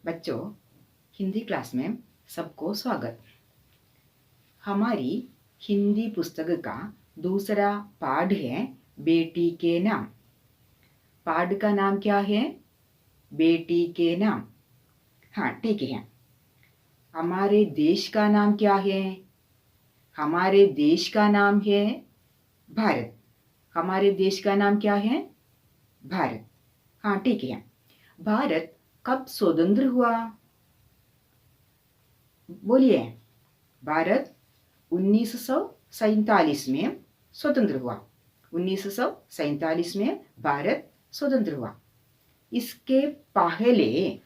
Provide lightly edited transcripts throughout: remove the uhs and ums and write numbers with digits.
बच्चों, हिंदी क्लास में सबको स्वागत। हमारी हिंदी पुस्तक का दूसरा पाठ है बेटी के नाम। पाठ का नाम क्या है? बेटी के नाम। हाँ, ठीक है। हमारे देश का नाम क्या है? हमारे देश का नाम है भारत। हमारे देश का नाम क्या है? भारत। हाँ, ठीक है। भारत कब स्वतंत्र हुआ? बोलिए। भारत 1947 में स्वतंत्र हुआ। 1947 में भारत स्वतंत्र हुआ। इसके पहले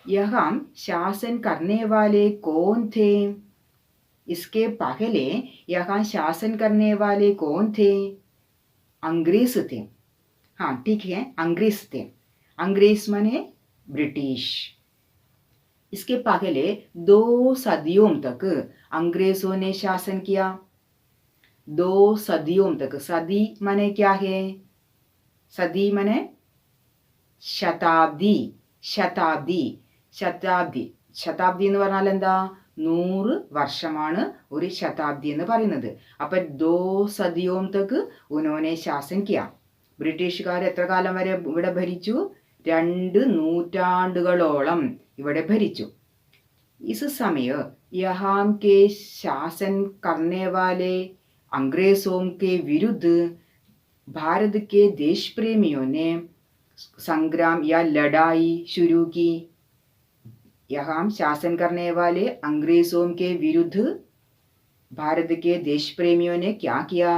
यहाँ शासन करने वाले कौन थे? इसके पहले यहाँ शासन करने वाले कौन थे? अंग्रेज थे। हाँ, ठीक है, अंग्रेज थे। अंग्रेज माने ब्रिटिश। इसके पहले 2 सदियों तक अंग्रेजों ने शासन किया। 2 सदियों तक। सदी माने क्या है? सदी माने ശതാബ്ദി. ശതാബ്ദി. ശതാബ്ദി. ശതാബ്ദി എന്ന് പറഞ്ഞാൽ എന്താ? 100 വർഷമാണ് ഒരു ശതാബ്ദി എന്ന് പറയുന്നത്. അപ്പൊ 2 സദിയോं तक उन्होंने शासन किया. ബ്രിട്ടീഷുകാർ എത്ര കാലം വരെ ഇവിടെ ഭരിച്ചു? 2 നൂറ്റാണ്ടുകളോളം ഇവിടെ ഭരിച്ചു. इस समय यहाँ के शासन करने वाले अंग्रेजों के विरुद्ध भारत के देश प्रेमियों ने संग्राम या लड़ाई शुरू की. यहाँ शासन करने वाले अंग्रेजों के विरुद्ध भारत के देश प्रेमियों ने क्या किया?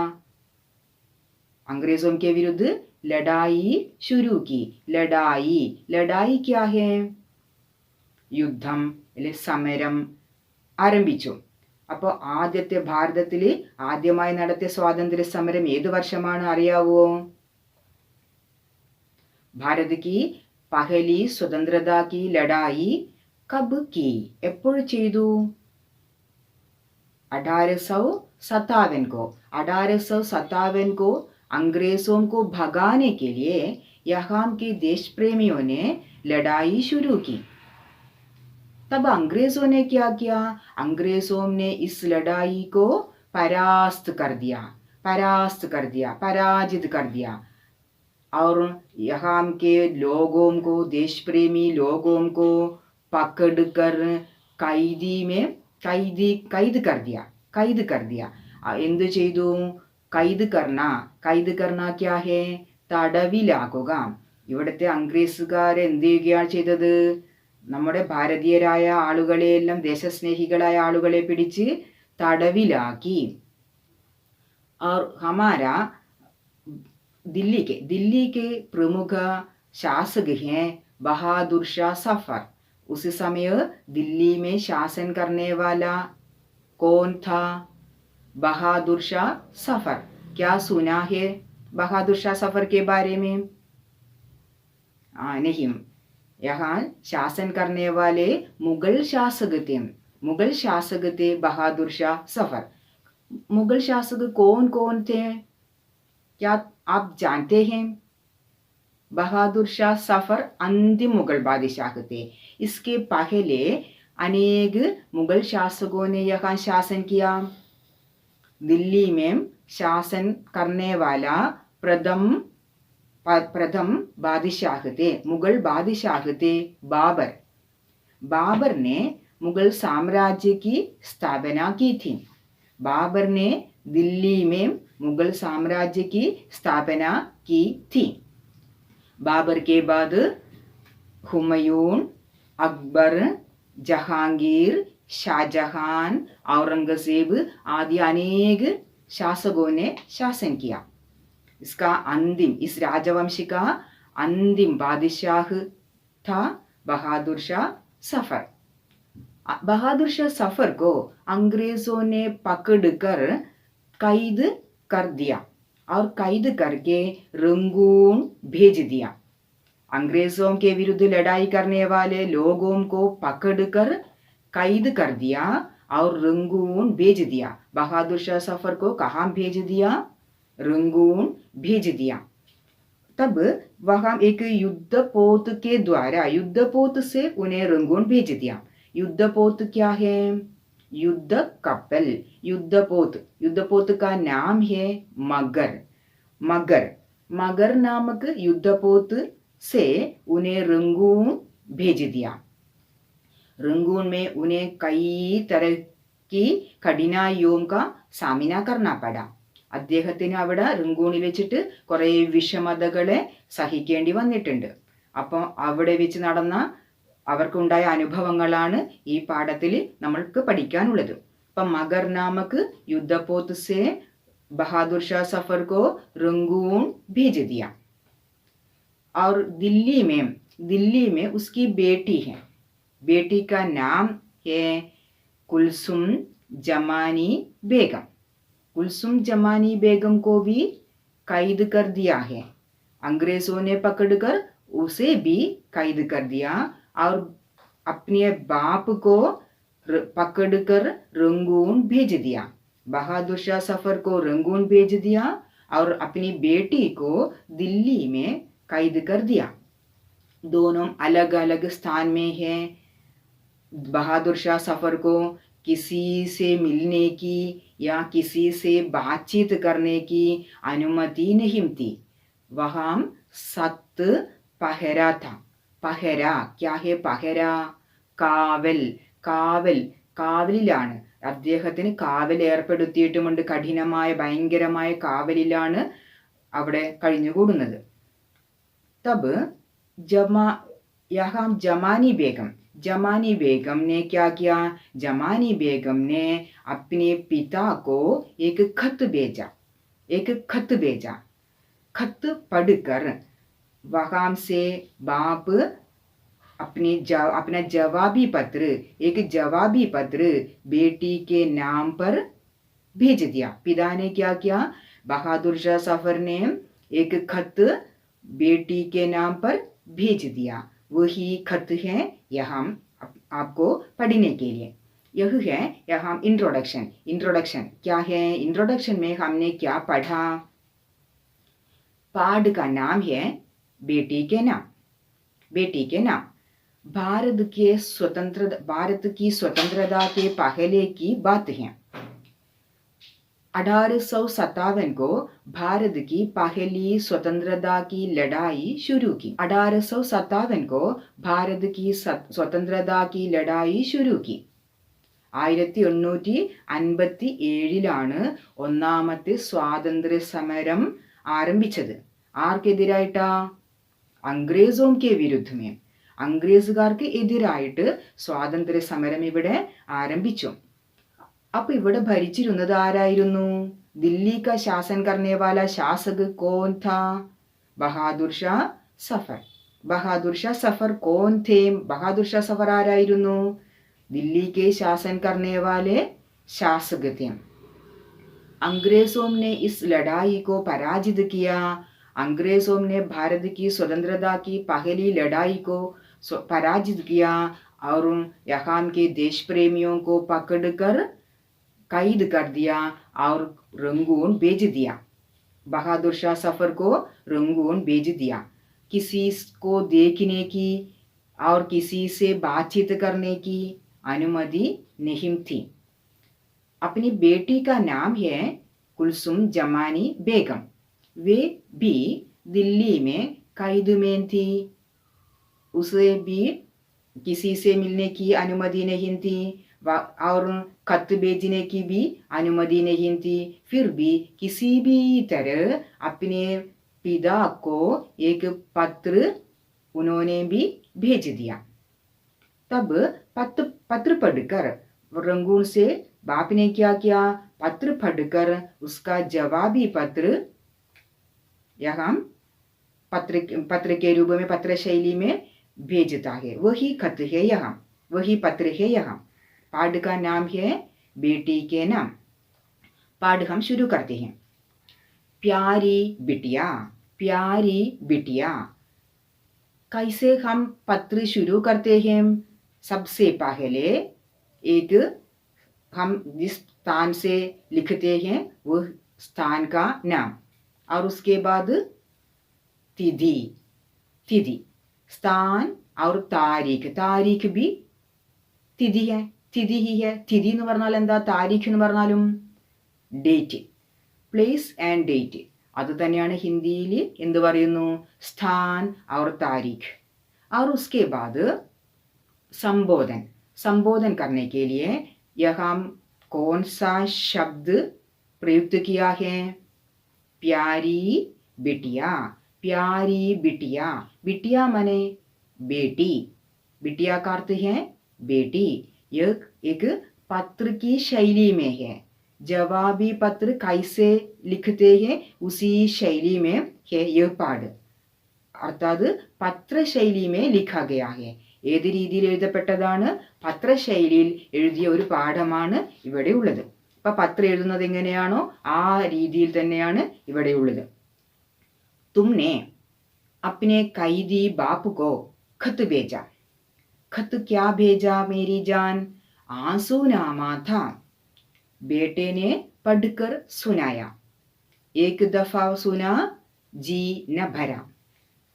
अंग्रेजों के विरुद्ध लड़ाई शुरू की. लड़ाई. लड़ाई क्या है? യുദ്ധം അല്ലെ സമരം ആരംഭിച്ചു. അപ്പോൾ ആദ്യത്തെ ഭാരതത്തിൽ ആദ്യമായി നടത്തിയ സ്വാതന്ത്ര്യ സമരം ഏത് വർഷമാണ് അറിയാവോ? भारत की पहली स्वतंत्रता की लड़ाई कब की? എപ്പോൾ ചെയ്തു? 1857 को. 1857 को अंग्रेजों को भगाने के लिए यहाँ के देश प्रेमियों ने लड़ाई शुरू की. तब अंग्रेजों ने क्या किया? अंग्रेजों ने इस लड़ाई को परास्त कर दिया. परास्त कर दिया, पराजित कर दिया. और यहाँ के लोगों को, देश प्रेमी लोगों को पकड़कर कैद कर दिया. कैद कर दिया. എന്ത് ചെയ്തു? कैद करना. कैद करना क्या है? തടവിലാക്കുക. ഇവിടുത്തെ അംഗ്രേസുകാർ എന്ത് ചെയ്യുകയാണ് ചെയ്തത്? നമ്മുടെ ഭാരതീയരായ ആളുകളെയെല്ലാം, ദേശസ്നേഹികളായ ആളുകളെ പിടിച്ച് തടവിലാക്കി. और हमारा दिल्ली के प्रमुख शासक हैं बहादुर शाह सफर. उस समय दिल्ली में शासन करने वाला कौन था? बहादुर शाह सफर. क्या सुना है बहादुर शाह सफर के बारे में? नहीं. यहाँ शासन करने वाले मुगल शासक थे. मुगल शासक थे बहादुर शाह सफर. मुगल शासक कौन कौन थे? क्या आप जानते हैं? बहादुर शाह सफर अंतिम मुगल बादशाह थे. इसके पहले अनेक मुगल शासकों ने यहाँ शासन किया. दिल्ली में शासन करने वाला प्रथम बादशाह थे, मुगल बादशाह थे बाबर. बाबर ने मुगल साम्राज्य की स्थापना की थी. बाबर ने दिल्ली में मुगल साम्राज्य की स्थापना की थी. बाबर के बाद हुमायूं, अकबर, जहांगीर, शाहजहां, औरंगजेब आदि अनेक शासकों ने शासन किया. इसका अंतिम, इस राजवंश का अंतिम बादशाह था बहादुर शाह सफर. बहादुर शाह सफर को अंग्रेजों ने पकड़कर कैद कर दिया और कैद करके रंगून भेज दिया. अंग्रेजों के विरुद्ध लड़ाई करने वाले लोगों को पकड़कर कैद कर दिया और रंगून भेज दिया. बहादुर शाह सफर को कहाँ भेज दिया? रंगून भेज दिया. तब वहां एक युद्धपोत के द्वारा, युद्धपोत से उन्हें रंगून भेज दिया. युद्धपोत क्या है? युद्ध कपल. युद्धपोत, युद्धपोत का नाम है मगर. मगर, मगर नामक युद्धपोत से उन्हें रंगून भेज दिया. रंगून में उन्हें कई तरह की കഠിനായോം का സാമിന करना पड़ा. അദ്ദേഹത്തിന് അവിടെ റംഗൂണിൽ വെച്ചിട്ട് കുറേ വിഷമതകളെ സഹിക്കേണ്ടി വന്നിട്ടുണ്ട്. അപ്പോൾ അവിടെ വെച്ച് നടന്ന അവർക്കുണ്ടായ അനുഭവങ്ങളാണ് ഈ പാഠത്തിൽ നമ്മൾക്ക് പഠിക്കാനുള്ളത്. അപ്പം മഗർ നാമക് യുദ്ധപോത്ത് സെ बहादुर शाह सफर को रंगून भेज दिया. और दिल्ली में उसकी बेटी है. बेटी का नाम है कुलसुम जमानी बेगम. कुलसुम जमानी बेगम को भी कैद कर दिया है. अंग्रेजों ने पकड़कर उसे भी कैद कर दिया और अपने बाप को पकड़कर रंगून भेज दिया. बहादुर शाह सफर को रंगून भेज दिया और अपनी बेटी को दिल्ली में कैद कर दिया. दोनों अलग अलग स्थान में हैं. बहादुर शाह सफर को किसी से मिलने की या किसी से बातचीत करने की अनुमति नहीं थी. वहाँ सख्त पहरा था. पहरा क्या है? पहरा കാവൽ. കാവൽ, കാവലിലാണ്. അദ്ദേഹത്തിന് കാവൽ ഏർപ്പെടുത്തിയിട്ടുമുണ്ട്. കഠിനമായ ഭയങ്കരമായ കാവലിലാണ് അവിടെ കഴിഞ്ഞുകൂടുന്നത്. തബ് यहाँ जमानी बेगम, जमानी बेगम ने क्या किया? जमानी बेगम ने अपने पिता को एक खत भेजा. एक खत भेजा. खत पढ़कर वहां से बाप अपना जवाबी पत्र, एक जवाबी पत्र बेटी के नाम पर भेज दिया. पिता ने क्या किया? बहादुर शाह सफर ने एक खत बेटी के नाम पर भेज दिया. वही खत है यहाँ आपको पढ़ने के लिए. यह है यहाँ इंट्रोडक्शन. इंट्रोडक्शन क्या है? इंट्रोडक्शन में हमने क्या पढ़ा? पाठ का नाम है बेटी के नाम. बेटी के नाम. भारत की स्वतंत्रता के पहले की बात है. 1857 को भारत की पहली स्वतंत्रता की लड़ाई शुरू की. 1857 को भारत की स्वतंत्रता की लड़ाई शुरू की. 1857 ഒന്നാമത്തെ സ്വാതന്ത്ര്യ സമരം ആരംഭിച്ചത്. ആർക്കെതിരായിട്ടാ? അംഗ്രേസോം കെ വിരുദ്ധമേ. അംഗ്രേസുകാർക്ക് എതിരായിട്ട് സ്വാതന്ത്ര്യ സമരം ഇവിടെ ആരംഭിച്ചു. അപ്പൊ ഇവിടെ ഭരിച്ചിരുന്നത് ആരായിരുന്നു? ദില്ലി കാ ശാസൻ കർനെ വാല ശാസക് കോൻ താ? ബഹാദുർ ഷാ സഫർ. ബഹാദുർ ഷാ സഫർ കോൻ थे? ബഹാദുർ ഷാ സഫർ ആരായിരുന്നു? ദില്ലി के शासन करने वाले शासक थे. अंग्रेजों ने इस लड़ाई को पराजित किया. अंग्रेजों ने भारत की स्वतंत्रता की पहली लड़ाई को पराजित किया और यहाँ के देश प्रेमियों को पकड़कर कैद कर दिया और रंगून भेज दिया. बहादुर शाह सफर को रंगून भेज दिया. किसी को देखने की और किसी से बातचीत करने की अनुमति नहीं थी. अपनी बेटी का नाम है कुलसुम जमानी बेगम. वे भी दिल्ली में कैद में थी. उसे भी किसी से मिलने की अनुमति नहीं थी और खत भेजने की भी अनुमति नहीं थी. फिर भी किसी भी तरह अपने पिता को एक पत्र उन्होंने भी भेज दिया. तब पत्र पढ़कर रंगून से बाप ने क्या किया? पत्र पढ़कर उसका जवाबी पत्र यहाँ पत्र के रूप में, पत्र शैली में भेजता है. वही खत है यहाँ, वही पत्र है यहाँ. पाठ का नाम है बेटी के नाम. पाठ हम शुरू करते हैं. प्यारी बिटिया, प्यारी बिटिया. कैसे हम पत्र शुरू करते हैं? सबसे पहले एक हम जिस स्थान से लिखते हैं वह स्थान का नाम और उसके बाद तिथि तिथि स्थान और तारीख तारीख भी തിഥി ഹെ തിഥി ഹി ഹെ തിഥി എന്ന് പറഞ്ഞാൽ എന്താ താരീഖ് എന്ന് പറഞ്ഞാലും ഡേറ്റ് പ്ലേസ് ആൻഡ് ഡേറ്റ് അത് തന്നെയാണ് ഹിന്ദിയിൽ എന്ത് പറയുന്നു സ്ഥാൻ और तारीख और उसके बाद संबोधन संबोधन करने के लिए यहाँ कौन सा शब्द प्रयुक्त किया है प्यारी बिटिया प्यारी बिटिया बिटिया माने बेटी बिटिया का अर्थ है बेटी यह एक पत्र की शैली में है जवाबी पत्र कैसे लिखते हैं उसी शैली में है यह पाठ അർത്ഥാത് പത്രശൈലിമേ ലിഖാ ഗയാ ഹെ ഏത് രീതിയിൽ എഴുതപ്പെട്ടതാണ് പത്രശൈലിയിൽ എഴുതിയ ഒരു പാഠമാണ് ഇവിടെ ഉള്ളത് അപ്പൊ പത്രം എഴുതുന്നത് എങ്ങനെയാണോ ആ രീതിയിൽ തന്നെയാണ് ഇവിടെ ഉള്ളത് തുമ്നെ അപ്നെ കൈദി ബാപ് കോ ഖത്ത് ഭേജ खत क्या भेजा मेरी जान आंसू नामा था बेटे ने पढ़कर सुनाया एक दफा सुना जी न भरा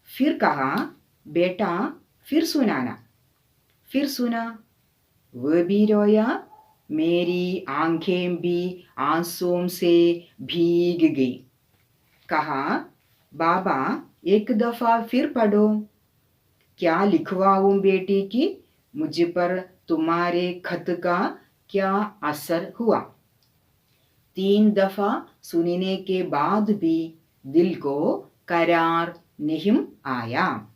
फिर कहा बेटा फिर सुनाना फिर सुना वह भी रोया मेरी आंखें भी आंसुओं से भीग गई कहा बाबा एक दफा फिर पढ़ो क्या लिखवाऊं बेटी की मुझ पर तुम्हारे खत का क्या असर हुआ 3 दफा सुनने के बाद भी दिल को करार नहीं आया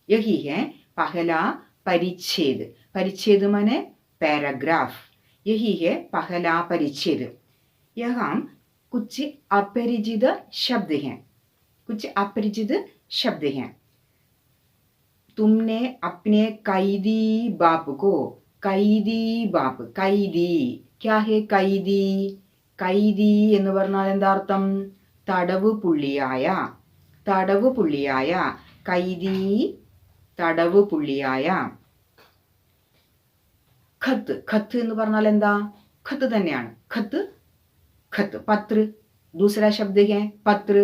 यही है पहला परिच्छेद परिच्छेद माने पैराग्राफ यही है पहला परिच्छेद यहाँ कुछ अपरिचित शब्द हैं कुछ अपरिचित शब्द हैं तुमने अपने कैदी बाप को कैदी बाप कैदी क्या है कैदी कैदी എന്ന് പറഞ്ഞാൽ എന്താ അർത്ഥം തടവ് പുള്ളിയായ കൈദി തടവ് പുള്ളിയായ ഖത്ത് ഖത്ത് എന്ന് പറഞ്ഞാൽ എന്താ ഖത്ത് തന്നെയാണ് ഖത്ത് ഖത്ത് പത്ര दूसरा शब्द है पत्र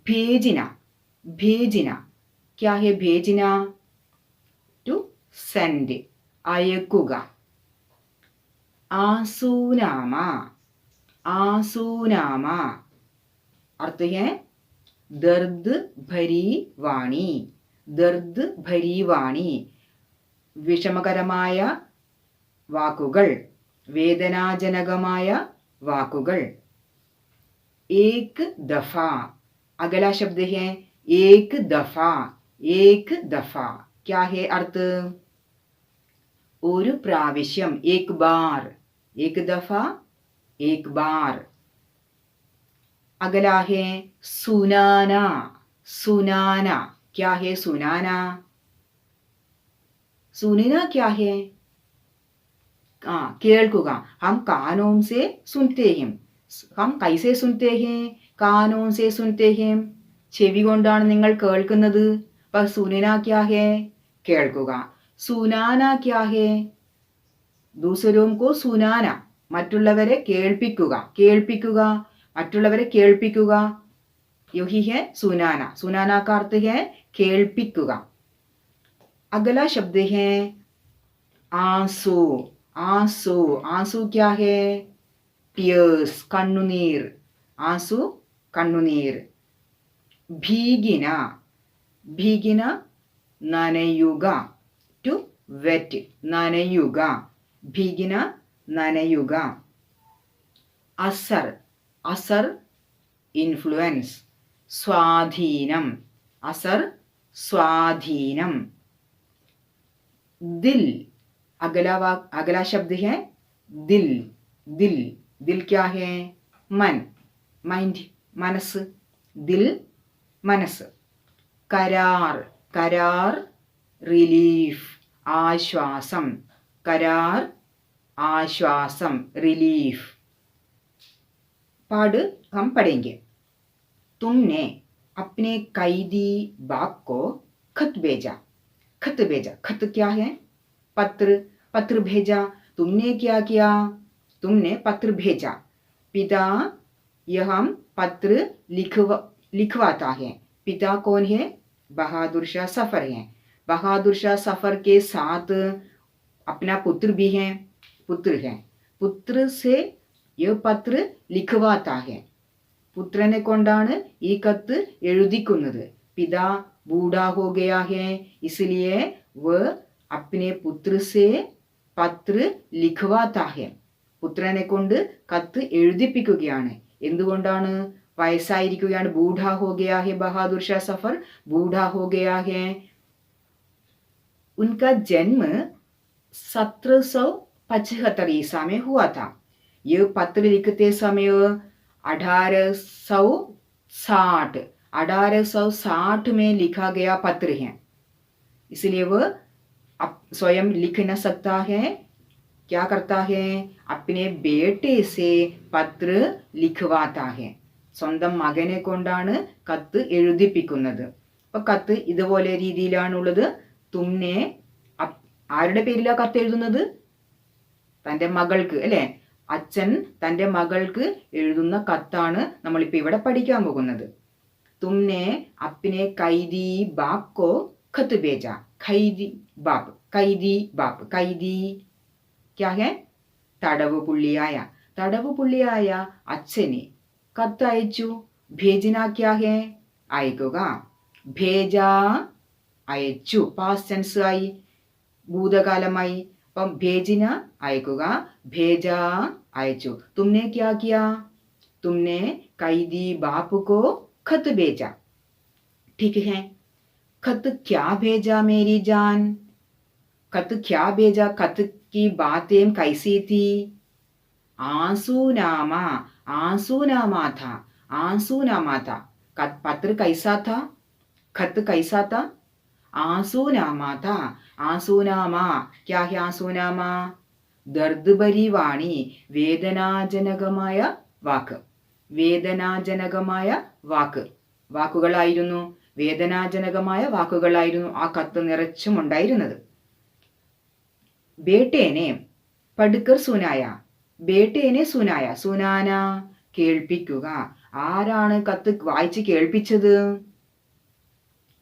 भेजना भेजना क्या है भेजना टू सेंड अयക്കുക आंसूनामा आंसूनामा अर्थ है दर्द भरी वाणी വിഷമകരമായ വാക്കുകൾ വേദനാജനകമായ വാക്കുകൾ एक दफा अगला शब्द है एक दफा क्या है अर्थ ഒരു പ്രാവശ്യം एक दफा एक बार अगला है सुनाना क्या है सुनाना क्या है കേൾക്കുക हम कानों से सुनते हैं हम कैसे सुनते हैं कानों से सुनते हैं ചെവി കൊണ്ടാണ് നിങ്ങൾ കേൾക്കുന്നത് पर सुनना क्या है കേൾക്കുക सुनाना क्या है दूसरों को सुनाना മറ്റുള്ളവരെ കേൾപ്പിക്കുക മറ്റുള്ളവരെ കേൾപ്പിക്കുക यही है सुनाना का अर्थ है കേൾപ്പിക്കുക अगला शब्द है आंसू क्या है टीयर्स കണ്ണുനീർ ഭീഗിന നനയുക ടു വെറ്റ് നനയുക ഭീഗിന നനയുക അസർ ഇൻഫ്ലുവൻസ് സ്വാധീനം दिल अगला शब्द है दिल क्या है माइंड मनस दिल मनस करार रिलीफ आश्वासम रिलीफ पाठ हम पढ़ेंगे तुमने अपने कैदी बाप को खत भेजा खत क्या है पत्र भेजा तुमने क्या किया तुमने पत्र भेजा पिता यह पत्र लिखवाता है। पिता कौन है? बहादुर शाह सफर है। बहादुर शाह सफर के साथ अपना पुत्र भी है, पुत्र है। पुत्र से यह पत्र लिखवाता है. പുത്രനെ കൊണ്ടാണ് ഈ കത്ത് എഴുതിക്കുന്നത്. पिता बूढ़ा हो गया है, इसलिए वह अपने पुत्र से പത്ര लिखवाता है. പുത്രനെ കൊണ്ട് കത്ത് എഴുതിപ്പിക്കുകയാണ്. എന്തുകൊണ്ടാണ്? വയസ്സായിരിക്കുകയാണ്. बूढ़ा हो गया है, बहादुर शाह सफर बूढ़ा हो गया है. उनका जन्म 1775 ईसा में हुआ था. यह पत्र लिखते समय 1860 में लिखा गया पत्र है. इसलिए वह स्वयं लिख न सकता है. क्या करता है? अपने बेटे से पत्र लिखवाता है. സ്വന്തം മകനെ കൊണ്ടാണ് കത്ത് എഴുതിപ്പിക്കുന്നത്. അപ്പൊ കത്ത് ഇതുപോലെ രീതിയിലാണുള്ളത്. തുമ്നെ ആരുടെ പേരിലാണ് കത്ത് എഴുതുന്നത്? തൻ്റെ മകൾക്ക് അല്ലേ? അച്ഛൻ തൻ്റെ മകൾക്ക് എഴുതുന്ന കത്താണ് നമ്മളിപ്പോൾ ഇവിടെ പഠിക്കാൻ പോകുന്നത്. തുമ്നെ അപ്നെ കൈദി ബാപ് കോ ഖത്ത് ഭേജ. ഖൈദി ബാപ്, കൈദി ബാപ്. കൈദി ക്യാ ഹെ? തടവ് പുള്ളിയായ അച്ഛന് കത്ത് അയച്ചു. ഭേജന ക്യാ ഹെ? അയക്കുക. ഭേജ അയച്ചു, പാസ്റ്റ് ടെൻസ് ആയി, ഭൂതകാലമായി. അപ്പം ഭേജിന അയക്കുക, ഭേജ അയച്ചു. തുമ്നെ ക്യാ കിയാ? തുമ്നെ കൈദി ബാപ് കോ खत भेजा. ठीक है. खत क्या भेजा मेरी जान? खत क्या भेजा? खत की बातें कैसी थी? आंसूनामा था. पत्र कैसा था? खत कैसा था? आंसूनामा था. आंसूनामा क्या है? आंसूनामा दर्द भरी वाणी, വേദനാജനകമായ വാക്ക്. വേദനാജനകമായ വാക്കുകളായിരുന്നു. വേദനാജനകമായ വാക്കുകളായിരുന്നു ആ കത്ത് നിറച്ചും ഉണ്ടായിരുന്നത്. ബേട്ടേനെ പഠിക്കർ സുനായ. ബേട്ടേനെ സുനായ. സുനാന കേൾപ്പിക്കുക. ആരാണ് കത്ത് വായിച്ച് കേൾപ്പിച്ചത്?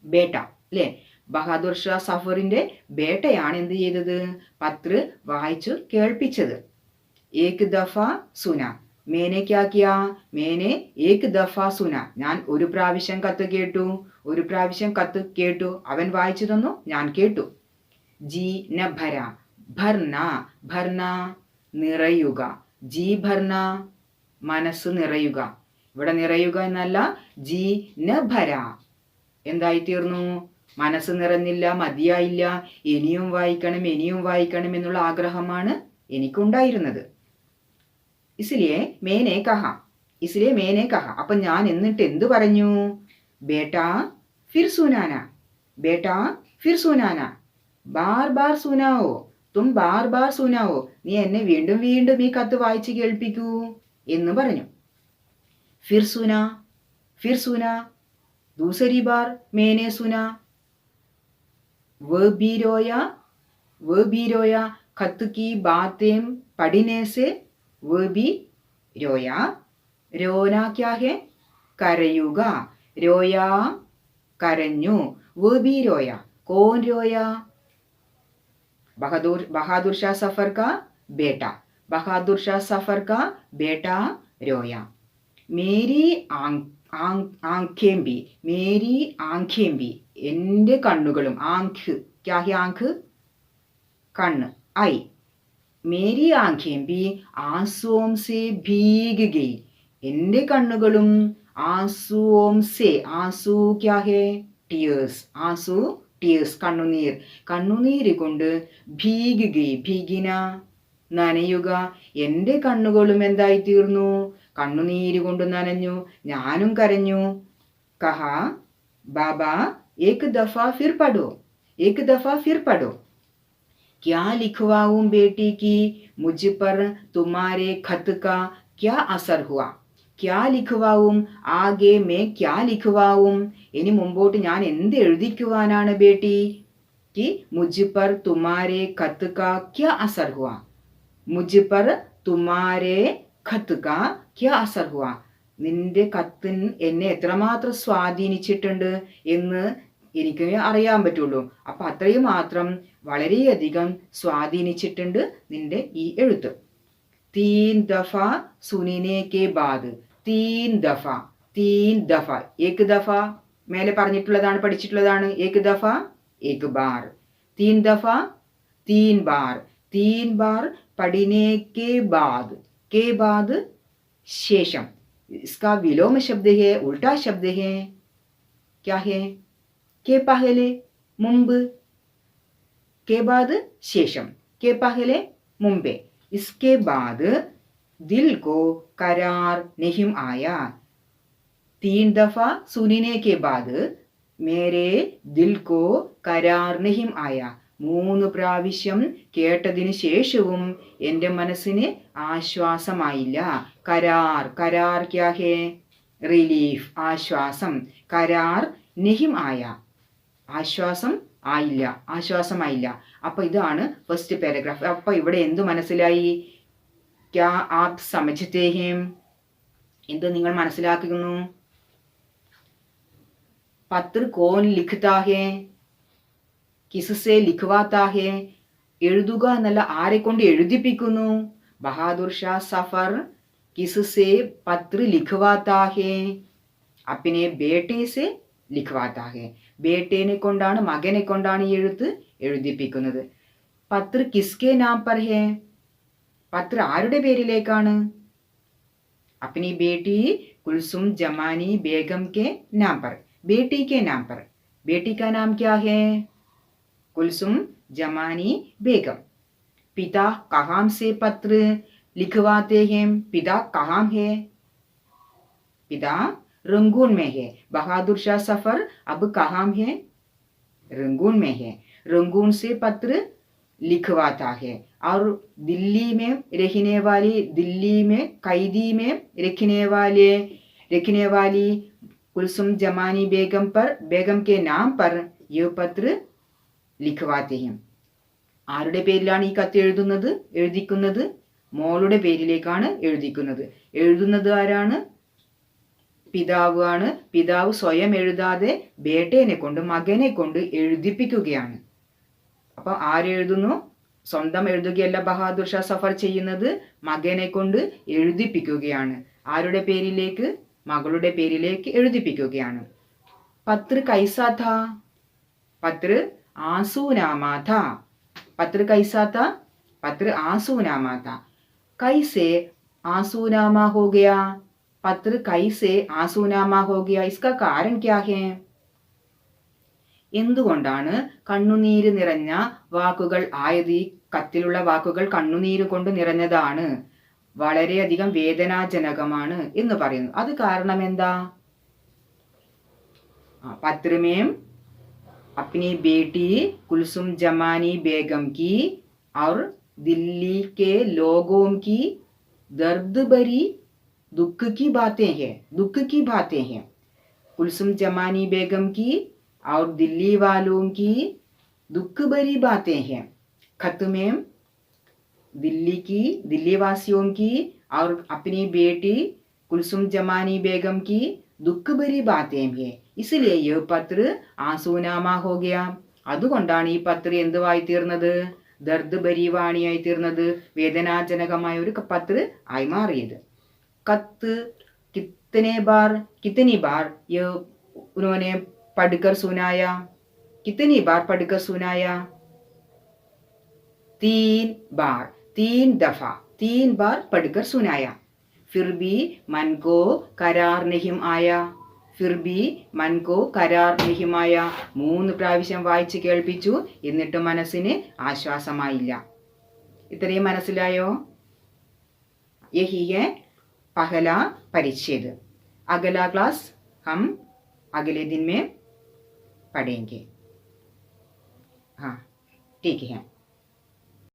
ബേട്ട അല്ലേ? ബഹാദുർ ഷാ സഫറിന്റെ ബേട്ടയാണ് എന്ത് ചെയ്തത്? പത്ര വായിച്ചു കേൾപ്പിച്ചത്. ഏക് ദഫ സുന. മേനെ ക്യാ കിയാ? മേനെ ഏക് ദഫ സുന. ഞാൻ ഒരു പ്രാവശ്യം കത്ത് കേട്ടു. അവൻ വായിച്ചു തന്നു, ഞാൻ കേട്ടു. ജി ന ഭര. ഭർന നിറയുക. ജി ഭർന മനസ്സ് നിറയുക. ഇവിടെ നിറയുക എന്നല്ല, ജി ന ഭര എന്തായിത്തീർന്നു? മനസ്സ് നിറഞ്ഞില്ല, മതിയായില്ല, ഇനിയും വായിക്കണം എന്നുള്ള ആഗ്രഹമാണ് എനിക്കുണ്ടായിരുന്നത്. इसलिए मैंने कहा. അപ്പം ഞാൻ എന്നിട്ട് എന്തു പറഞ്ഞു? ബേട്ടാ ഫിർ സുനാന. ബാർ സുനാവോ. തും ബാർ സുനാവോ. നീ എന്നെ വീണ്ടും ഈ കത്ത് വായിച്ച് കേൾപ്പിക്കൂ എന്ന് പറഞ്ഞു. ഫിർ സുന. ദൂസരി ബാർ മേനെ സുന. वो भी रोया. खत की बातें पढ़ने से वो भी रोया. रोना क्या है? കരയുക. रोया കരഞ്ഞു. वो भी रोया. कौन रोया? बहादुर शाह सफर का बेटा रोया. मेरी आंखें भी എൻ്റെ കണ്ണുകളും. ആങ്ക് ക്യാ ഹി? ആങ്ക് കണ്ണ്, ഐ. മേരി ആംഖേം ബി ആംസുओं से भीग गई. എൻ്റെ കണ്ണുകളും ആംസുओं से. ആംസു ക്യാ ഹെ? ടിയേഴ്സ്. ആംസു ടിയേഴ്സ് കണ്ണുനീര് കൊണ്ട്. ഭീഗ് ഗയി ഭീഗിന നനയുക. എൻ്റെ കണ്ണുകളും എന്തായി തീർന്നു? കണ്ണുനീര് കൊണ്ട് നനഞ്ഞു. ഞാനും കരഞ്ഞു. കഹാ ബാബാ एक दफा फिर पढ़ो. क्या लिखवाऊं बेटी की? मुझ पर तुम्हारे खत का क्या असर हुआ? क्या लिखवाऊं? आगे मैं क्या लिखवाऊं? ഇനി മുമ്പോട്ട് ഞാൻ എന്ത് എഴുതിക്കുവാനാണ് ബേട്ടി? कि मुझ पर तुम्हारे खत का क्या असर हुआ? मुझ पर तुम्हारे खत का क्या असर हुआ? നിന്റെ കത്ത് എന്നെ എത്രമാത്രം സ്വാധീനിച്ചിട്ടുണ്ട് എന്ന് എനിക്ക് അറിയാൻ പറ്റുള്ളൂ. അപ്പൊ അത്രയും മാത്രം വളരെയധികം സ്വാധീനിച്ചിട്ടുണ്ട് നിന്റെ ഈ എഴുത്ത്. തീൻ ദഫ സുനിനെ കെ ബാദ്. തീൻ ദഫ, തീൻ ദഫ. ഏക് ദഫ മേലെ പറഞ്ഞിട്ടുള്ളതാണ്, പഠിച്ചിട്ടുള്ളതാണ്. ഏക് ദഫ, ഏക് ബാർ. തീൻ ദഫ, തീൻ ബാർ. തീൻ ബാർ പഠിനെ കെ ബാദ്. के बाद शेषम. इसका विलोम शब्द है, उल्टा शब्द है. क्या है? के पहले मुंब, के बाद शेषम, के पहले मुंबे. इसके बाद दिल को करार नहीं आया. 3 दफा सुनने के बाद मेरे दिल को करार नहीं आया. 3 പ്രാവശ്യം കേട്ടതിന് ശേഷവും എൻ്റെ മനസ്സിന് ആശ്വാസമായില്ല. കരാർ, കരാർ ക്യാ ഹേ? റിലീഫ്, ആശ്വാസം. കരാർ നിഹിം ആയ, ആശ്വാസം ആയില്ല, ആശ്വാസമായില്ല. അപ്പൊ ഇതാണ് ഫസ്റ്റ് പാരഗ്രാഫ്. അപ്പൊ ഇവിടെ എന്തു മനസ്സിലായി? ക്യാ ആപ് സമജ്തേ ഹേ? എന്ത് നിങ്ങൾ മനസ്സിലാക്കുന്നു? പത്ര കോൻ ലിഖ്താ ഹേ? കിസ്സെ ലിഖ്വാത്താ ഹേ? എഴുതുക എന്നല്ല, ആരെ കൊണ്ട് എഴുതിപ്പിക്കുന്നു? ബഹാദുർ ഷാ സഫർ കിസ്സെ പത്ര ലിഖ്വാത്താ ഹേ? അപ്പിനെ ബേട്ടെ സെ ലിഖ്വാത്താ ഹേ. ബേട്ടേനെ കൊണ്ടാണ്, മകനെ കൊണ്ടാണ് ഈ എഴുത്ത് എഴുതിപ്പിക്കുന്നത്. പത്ര കിസ്കെ നാം പർ ഹേ? പത്ര ആരുടെ പേരിലേക്കാണ്? അപ്പനി ബേട്ടി കുൽസും ജമാനി ബേഗം കെ നാം പർ. बेटी के नाम पर. बेटी का नाम क्या है? कुलसुम जमानी बेगम. पिता कहाँ से पत्र लिखवाते हैं? पिता कहाँ है? पिता रंगून में है. बहादुर शाह सफर अब कहाँ है? रंगून में है. रंगून से पत्र लिखवाता है. और दिल्ली में रहने वाली, दिल्ली में कैदी में रखने वाली कुलसुम जमानी बेगम पर, बेगम के नाम पर ये पत्र लिखवाते हैं. ആരുടെ പേരിലാണ് ഈ കത്ത് എഴുതുന്നത്, എഴുതിക്കുന്നത്? മോളുടെ പേരിലേക്കാണ് എഴുതിക്കുന്നത്. എഴുതുന്നത് ആരാണ്? പിതാവ് ആണ്. പിതാവ് സ്വയം എഴുതാതെ ബേട്ടേനെ കൊണ്ട്, മകനെ കൊണ്ട് എഴുതിപ്പിക്കുകയാണ്. അപ്പൊ ആരെഴുതുന്നു? സ്വന്തം എഴുതുകയല്ല ബഹാദുർ ഷാ സഫർ ചെയ്യുന്നത്, മകനെ കൊണ്ട് എഴുതിപ്പിക്കുകയാണ്. ആരുടെ പേരിലേക്ക്? മകളുടെ പേരിലേക്ക് എഴുതിപ്പിക്കുകയാണ്. പത്ര കൈസാ ഥാ? പത്ര ആസൂനാമാ ഥാ. പത്ര കൈസാ ഥാ? പത്ര ആസൂനാമാ ഥാ. कैसे आंसूनामा हो गया? पत्र कैसे आंसूनामा हो गया? इसका कारण क्या है? എന്തുകൊണ്ടാണ് കണ്ണുനീര് നിറഞ്ഞ വാക്കുകൾ ആയത്? ഈ കത്തിലുള്ള വാക്കുകൾ കണ്ണുനീര് കൊണ്ട് നിറഞ്ഞതാണ്, വളരെയധികം വേദനാജനകമാണ് എന്ന് പറയുന്നു. അത് കാരണം എന്താ? പത്രമേം अपनी बेटी कुलसुम जमानी बेगम की और दिल्ली के लोगों की दर्द भरी दुख की बातें हैं. कुलसुम जमानी बेगम की और दिल्ली वालों की दुख भरी बातें हैं. खत में दिल्ली वासियों की और अपनी बेटी कुलसुम जमानी बेगम की दुख भरी बातें हैं. इसलिए यह पत्र आंसूनामा हो गया. അതുകൊണ്ടാണ് ഈ പത്ര എന്തുവായി തീർന്നത്? ദർദ് ഭരീവാണിയായി തീർന്നത്, വേദനാജനകമായ ഒരു പത്ര ആയി മാറിയത്. കത്ത് कितनी बार ये उन्होंने पढ़कर सुनाया? कितनी बार पढ़कर सुनाया? 3 बार, 3 दफा, 3 बार पढ़कर सुनाया. फिर भी मन को करार नहीं आया. फिर भी मन को करार नहीं आया. 3 പ്രാവശ്യം വായിച്ച് കേൾപ്പിച്ചു, എന്നിട്ട് മനസ്സിന് ആശ്വാസമായില്ല. ഇത്രയും മനസ്സിലായോ? यही है पहला परिच्छेद. अगला क्लास हम अगले दिन में पढ़ेंगे. हाँ, ठीक है.